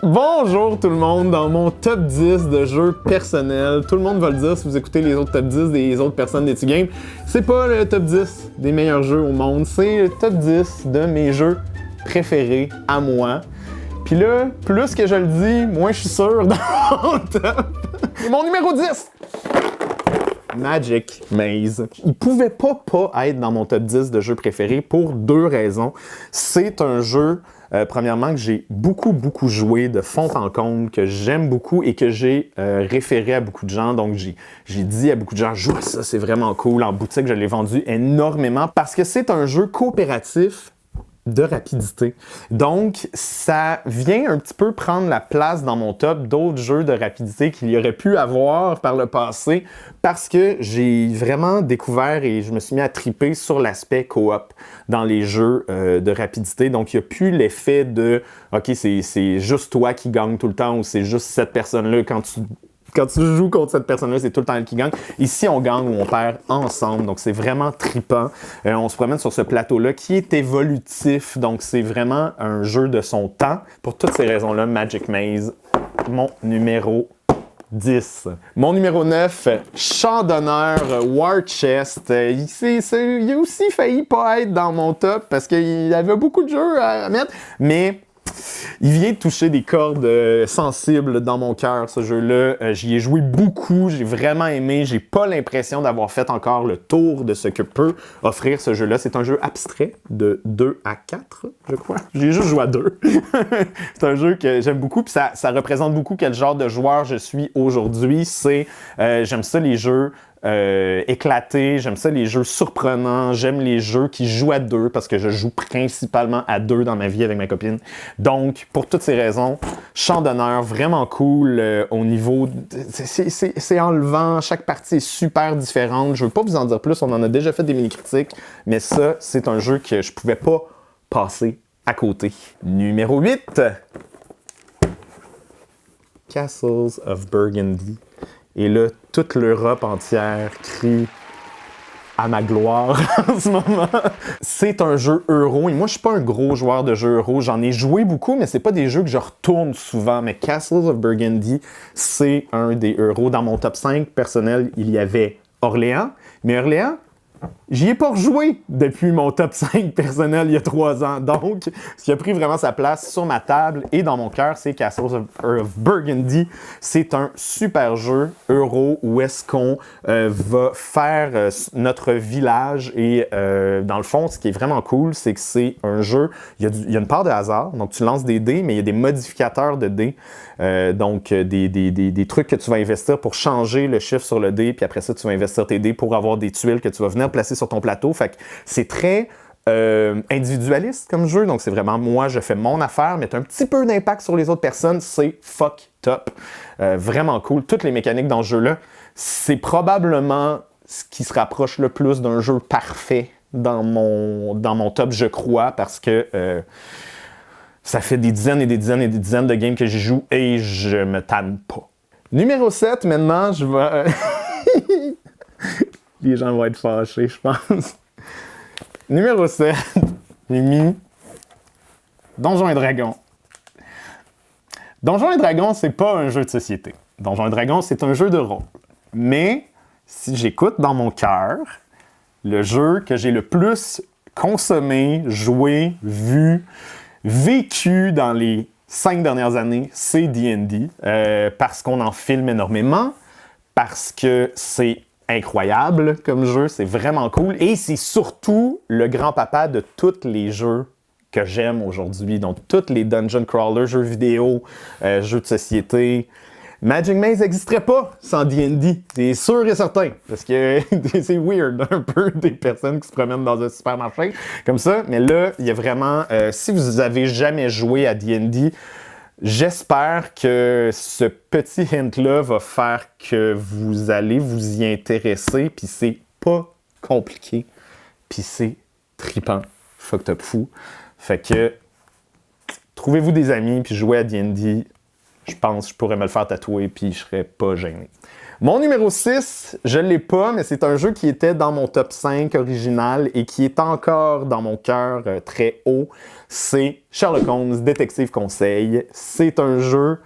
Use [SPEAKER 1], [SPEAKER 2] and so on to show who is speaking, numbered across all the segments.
[SPEAKER 1] Bonjour tout le monde, dans mon top 10 de jeux personnels. Tout le monde va le dire si vous écoutez les autres top 10 des autres personnes d'Etu Game. C'est pas le top 10 des meilleurs jeux au monde, c'est le top 10 de mes jeux préférés à moi. Puis là, plus que je le dis, moins je suis sûr dans mon top. Mon numéro 10! Magic Maze. Il pouvait pas être dans mon top 10 de jeux préférés pour deux raisons. C'est un jeu, premièrement, que j'ai beaucoup joué de fond en comble, que j'aime beaucoup et que j'ai référé à beaucoup de gens. Donc, j'ai dit à beaucoup de gens, joue à ça, c'est vraiment cool. En boutique, je l'ai vendu énormément parce que c'est un jeu coopératif de rapidité. Donc, ça vient un petit peu prendre la place dans mon top d'autres jeux de rapidité qu'il y aurait pu avoir par le passé parce que j'ai vraiment découvert et je me suis mis à triper sur l'aspect coop dans les jeux de rapidité. Donc, il n'y a plus l'effet de « OK, c'est juste toi qui gagne tout le temps » ou « c'est juste cette personne-là quand tu joues contre cette personne-là, c'est tout le temps elle qui gagne. Ici, on gagne ou on perd ensemble. Donc, c'est vraiment trippant. On se promène sur ce plateau-là qui est évolutif. Donc, c'est vraiment un jeu de son temps. Pour toutes ces raisons-là, Magic Maze, mon numéro 10. Mon numéro 9, Champ d'honneur, War Chest. Il a aussi failli pas être dans mon top parce qu'il y avait beaucoup de jeux à mettre. Mais il vient de toucher des cordes sensibles dans mon cœur, ce jeu-là. J'y ai joué beaucoup, j'ai vraiment aimé. J'ai pas l'impression d'avoir fait encore le tour de ce que peut offrir ce jeu-là. C'est un jeu abstrait de 2 à 4, je crois. J'ai juste joué à 2. C'est un jeu que j'aime beaucoup, puis ça représente beaucoup quel genre de joueur je suis aujourd'hui. J'aime ça les jeux éclatés, j'aime ça les jeux surprenants, j'aime les jeux qui jouent à deux parce que je joue principalement à deux dans ma vie avec ma copine. Donc, pour toutes ces raisons, Champ d'honneur, vraiment cool au niveau... C'est enlevant, chaque partie est super différente. Je veux pas vous en dire plus, on en a déjà fait des mini-critiques, mais ça, c'est un jeu que je pouvais pas passer à côté. Numéro 8. Castles of Burgundy. Et là, toute l'Europe entière crie à ma gloire en ce moment. C'est un jeu euro. Et moi, je suis pas un gros joueur de jeux euro. J'en ai joué beaucoup, mais c'est pas des jeux que je retourne souvent. Mais Castles of Burgundy, c'est un des euros. Dans mon top 5 personnel, il y avait Orléans. Mais Orléans, j'y ai pas rejoué depuis mon top 5 personnel il y a 3 ans. Donc, ce qui a pris vraiment sa place sur ma table et dans mon cœur, c'est Castles of Burgundy. C'est un super jeu euro où est-ce qu'on va faire notre village. Et dans le fond, ce qui est vraiment cool, c'est que c'est un jeu... Il y a une part de hasard. Donc, tu lances des dés, mais il y a des modificateurs de dés. Donc, des trucs que tu vas investir pour changer le chiffre sur le dé. Puis après ça, tu vas investir tes dés pour avoir des tuiles que tu vas venir placer sur ton plateau. Fait que c'est très individualiste comme jeu. Donc, c'est vraiment moi, je fais mon affaire, mais tu as un petit peu d'impact sur les autres personnes. C'est fuck top. Vraiment cool. Toutes les mécaniques dans ce jeu-là, c'est probablement ce qui se rapproche le plus d'un jeu parfait dans mon top, je crois, parce que ça fait des dizaines et des dizaines et des dizaines de games que j'y joue et je me tanne pas. Numéro 7, maintenant, je vais... Les gens vont être fâchés, je pense. Numéro 7, j'ai mis Donjons et Dragons. Donjons et Dragons, c'est pas un jeu de société. Donjons et Dragons, c'est un jeu de rôle. Mais, si j'écoute dans mon cœur, le jeu que j'ai le plus consommé, joué, vu, vécu dans les 5 dernières années, c'est D&D. Parce qu'on en filme énormément, parce que c'est incroyable comme jeu, c'est vraiment cool. Et c'est surtout le grand-papa de tous les jeux que j'aime aujourd'hui. Donc, tous les dungeon crawlers, jeux vidéo, jeux de société. Magic Maze n'existerait pas sans D&D, c'est sûr et certain. Parce que c'est weird un peu des personnes qui se promènent dans un supermarché comme ça. Mais là, il y a vraiment... si vous avez jamais joué à D&D, j'espère que ce petit hint-là va faire que vous allez vous y intéresser, puis c'est pas compliqué, puis c'est trippant, fucked up fou. Fait que, trouvez-vous des amis, puis jouez à D&D, je pense que je pourrais me le faire tatouer, puis je serais pas gêné. Mon numéro 6, je l'ai pas, mais c'est un jeu qui était dans mon top 5 original et qui est encore dans mon cœur très haut. C'est Sherlock Holmes, Détective Conseil. C'est un jeu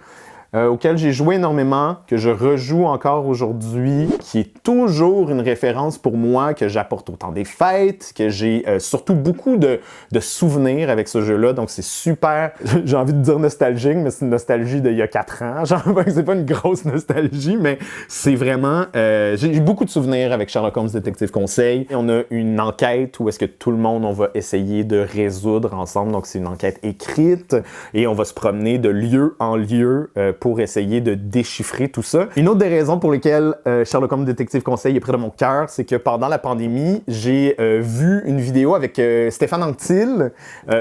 [SPEAKER 1] auquel j'ai joué énormément, que je rejoue encore aujourd'hui, qui est toujours une référence pour moi, que j'apporte au temps des fêtes, que j'ai surtout beaucoup de souvenirs avec ce jeu-là, donc c'est super, j'ai envie de dire nostalgique, mais c'est une nostalgie d'il y a 4 ans, genre, c'est pas une grosse nostalgie, mais c'est vraiment, j'ai beaucoup de souvenirs avec Sherlock Holmes Détective Conseil. Et on a une enquête où est-ce que tout le monde, on va essayer de résoudre ensemble, donc c'est une enquête écrite, et on va se promener de lieu en lieu, pour essayer de déchiffrer tout ça. Une autre des raisons pour lesquelles Sherlock Holmes Détective Conseil est près de mon cœur, c'est que pendant la pandémie, j'ai vu une vidéo avec Stéphane Anctil,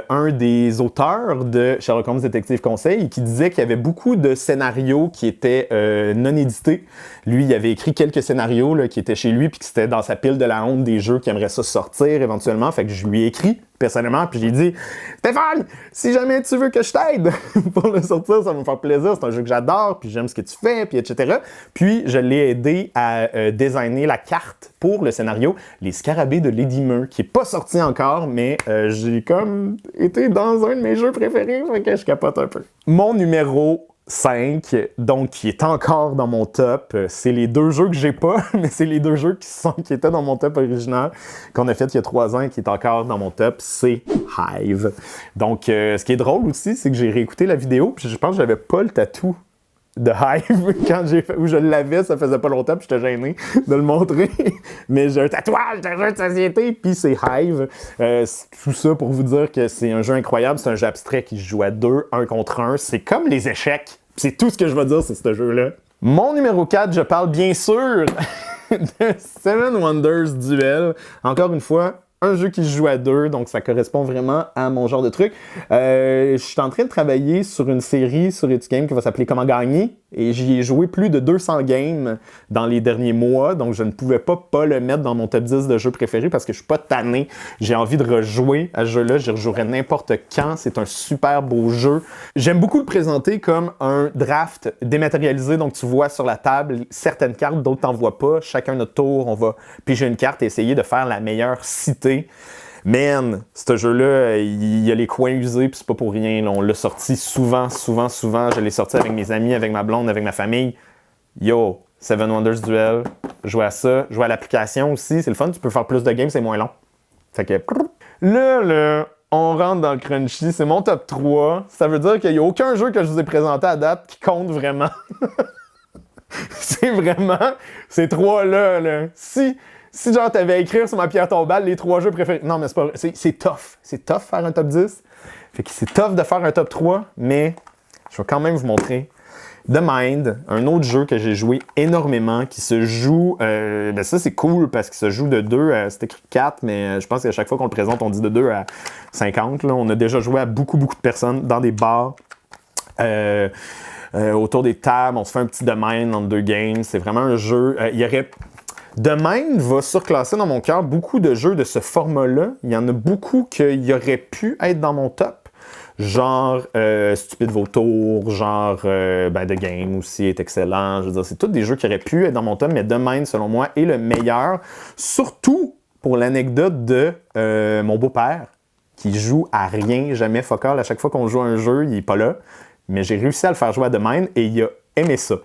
[SPEAKER 1] un des auteurs de Sherlock Holmes Détective Conseil, qui disait qu'il y avait beaucoup de scénarios qui étaient non édités. Lui, il avait écrit quelques scénarios là, qui étaient chez lui, puis qui étaient dans sa pile de la honte des jeux qui aimeraient ça sortir éventuellement. Fait que je lui ai écrit personnellement, puis j'ai dit « Stéphane, si jamais tu veux que je t'aide pour le sortir, ça va me faire plaisir. C'est un jeu que j'adore, puis j'aime ce que tu fais, puis etc. » Puis je l'ai aidé à designer la carte pour le scénario « Les Scarabées de Lady Meur », qui est pas sorti encore, mais j'ai comme été dans un de mes jeux préférés, fait que je capote un peu. Mon numéro 5, donc qui est encore dans mon top. C'est les 2 jeux que j'ai pas, mais c'est les 2 jeux qui étaient dans mon top original, qu'on a fait il y a 3 ans et qui est encore dans mon top, c'est Hive. Donc, ce qui est drôle aussi, c'est que j'ai réécouté la vidéo, puis je pense que j'avais pas le tatou de Hive quand où je l'avais, ça faisait pas longtemps, puis j'étais gêné de le montrer. Mais j'ai un tatouage d'un jeu de société, puis c'est Hive. Tout ça pour vous dire que c'est un jeu incroyable, c'est un jeu abstrait qui se joue à 2, 1 contre 1. C'est comme les échecs. C'est tout ce que je vais dire sur ce jeu-là. Mon numéro 4, je parle bien sûr de Seven Wonders Duel. Encore une fois, un jeu qui se joue à 2, donc ça correspond vraiment à mon genre de truc. Je suis en train de travailler sur une série sur Etu Game qui va s'appeler Comment gagner, et j'y ai joué plus de 200 games dans les derniers mois, donc je ne pouvais pas le mettre dans mon top 10 de jeux préférés parce que je suis pas tanné. J'ai envie de rejouer à ce jeu-là, j'y rejouerai n'importe quand, c'est un super beau jeu. J'aime beaucoup le présenter comme un draft dématérialisé, donc tu vois sur la table certaines cartes, d'autres t'en vois pas. Chacun notre tour, on va piger une carte et essayer de faire la meilleure cité. Man, ce jeu-là, il y a les coins usés, puis c'est pas pour rien. Là. On l'a sorti souvent. Je l'ai sorti avec mes amis, avec ma blonde, avec ma famille. Yo, Seven Wonders Duel, jouer à ça. Jouer à l'application aussi, c'est le fun. Tu peux faire plus de games, c'est moins long. Fait que... Là, on rentre dans le crunchy. C'est mon top 3. Ça veut dire qu'il n'y a aucun jeu que je vous ai présenté à date qui compte vraiment. C'est vraiment ces 3-là. Là. Si genre t'avais à écrire sur ma pierre tombale les 3 jeux préférés. Non, mais c'est pas vrai. C'est tough. C'est tough faire un top 10. Fait que c'est tough de faire un top 3, mais je vais quand même vous montrer The Mind, un autre jeu que j'ai joué énormément, qui se joue... ben ça, c'est cool parce qu'il se joue de 2 à... C'est écrit 4, mais je pense qu'à chaque fois qu'on le présente, on dit de 2 à 50. Là. On a déjà joué à beaucoup de personnes dans des bars. Autour des tables, on se fait un petit The Mind en 2 games. C'est vraiment un jeu... il y aurait... The Mind va surclasser dans mon cœur beaucoup de jeux de ce format-là. Il y en a beaucoup qui auraient pu être dans mon top. Genre Stupide Vautour, genre The Game aussi est excellent. Je veux dire, c'est tous des jeux qui auraient pu être dans mon top, mais The Mind, selon moi, est le meilleur. Surtout pour l'anecdote de mon beau-père, qui joue à rien, jamais focal. À chaque fois qu'on joue à un jeu, il est pas là. Mais j'ai réussi à le faire jouer à The Mind et il a aimé ça.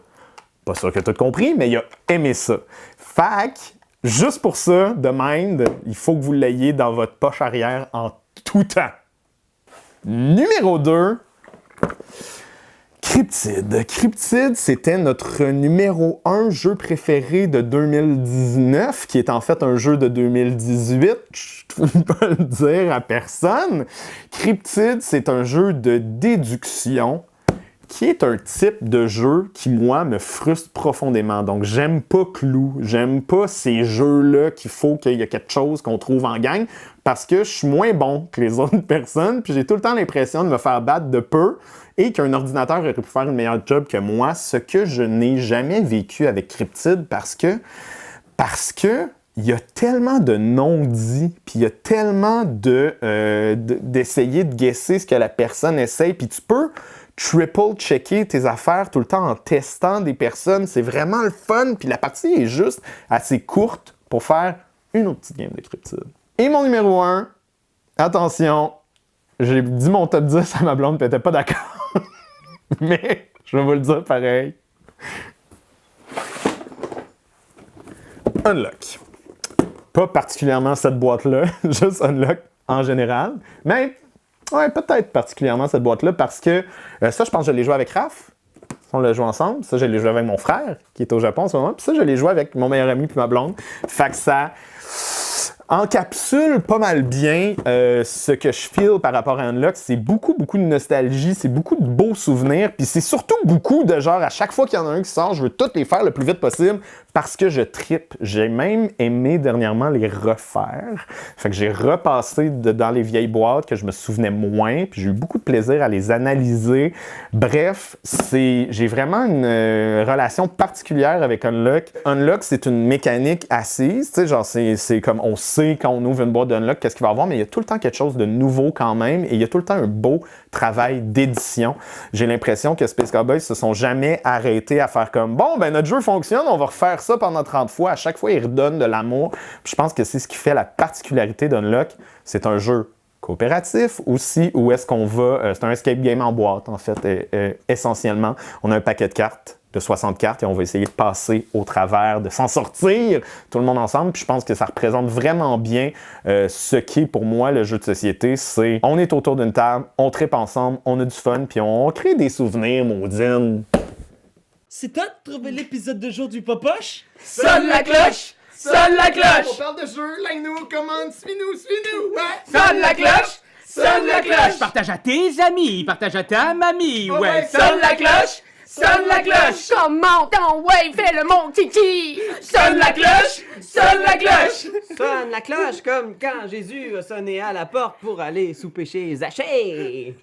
[SPEAKER 1] Pas sûr que tu as compris, mais il a aimé ça. Fac, juste pour ça, The Mind, il faut que vous l'ayez dans votre poche arrière en tout temps. Numéro 2, Cryptid. Cryptid, c'était notre numéro 1 jeu préféré de 2019, qui est en fait un jeu de 2018. Je ne peux pas le dire à personne. Cryptid, c'est un jeu de déduction qui est un type de jeu qui, moi, me frustre profondément. Donc, j'aime pas Clue, j'aime pas ces jeux-là qu'il faut qu'il y ait quelque chose qu'on trouve en gang, parce que je suis moins bon que les autres personnes, puis j'ai tout le temps l'impression de me faire battre de peu, et qu'un ordinateur aurait pu faire une meilleure job que moi, ce que je n'ai jamais vécu avec Cryptid, parce que il y a tellement de non-dits, puis il y a tellement d'essayer de guesser ce que la personne essaye, puis tu peux triple-checker tes affaires tout le temps en testant des personnes. C'est vraiment le fun. Puis la partie est juste assez courte pour faire une autre petite game de cryptide. Et mon numéro 1, attention, j'ai dit mon top 10 à ma blonde, puis elle était pas d'accord. Mais je vais vous le dire pareil. Unlock. Pas particulièrement cette boîte-là, juste Unlock en général. Mais, ouais, peut-être particulièrement cette boîte-là parce que ça, je pense que je l'ai joué avec Raph. On l'a joué ensemble. Ça, je l'ai joué avec mon frère qui est au Japon en ce moment. Puis ça, je l'ai joué avec mon meilleur ami puis ma blonde. Fait que ça encapsule pas mal bien ce que je feel par rapport à Unlock. C'est beaucoup de nostalgie, c'est beaucoup de beaux souvenirs, puis c'est surtout beaucoup de genre, à chaque fois qu'il y en a un qui sort, je veux tous les faire le plus vite possible parce que je trippe. J'ai même aimé dernièrement les refaire. Fait que j'ai repassé dans les vieilles boîtes que je me souvenais moins, puis j'ai eu beaucoup de plaisir à les analyser. Bref, j'ai vraiment une relation particulière avec Unlock. Unlock, c'est une mécanique assise, tu sais, genre c'est comme on sait quand on ouvre une boîte d'Unlock qu'est-ce qu'il va y avoir, mais il y a tout le temps quelque chose de nouveau quand même, et il y a tout le temps un beau travail d'édition. J'ai l'impression que Space Cowboys se sont jamais arrêtés à faire comme bon, ben notre jeu fonctionne, on va refaire ça pendant 30 fois. À chaque fois, ils redonnent de l'amour. Puis je pense que c'est ce qui fait la particularité d'Unlock. C'est un jeu coopératif aussi, où est-ce qu'on va... c'est un escape game en boîte, en fait, essentiellement. On a un paquet de cartes, de 60 cartes, et on va essayer de passer au travers, de s'en sortir, tout le monde ensemble. Puis je pense que ça représente vraiment bien ce qu'est pour moi le jeu de société. C'est, on est autour d'une table, on trippe ensemble, on a du fun, puis on crée des souvenirs, maudine.
[SPEAKER 2] C'est toi de trouver l'épisode de jour du Popoche?
[SPEAKER 3] Sonne la cloche! Sonne la cloche!
[SPEAKER 1] On parle de jeu, like-nous, commande, suis-nous! Ouais.
[SPEAKER 3] Sonne la cloche! Sonne la cloche!
[SPEAKER 4] Partage à tes amis, partage à ta mamie, ouais.
[SPEAKER 3] Sonne la cloche! Sonne la cloche!
[SPEAKER 5] Commente en wave, fais le mon kiki!
[SPEAKER 3] Sonne la cloche! Sonne la cloche!
[SPEAKER 2] Sonne la cloche comme quand Jésus a sonné à la porte pour aller souper chez Zachée.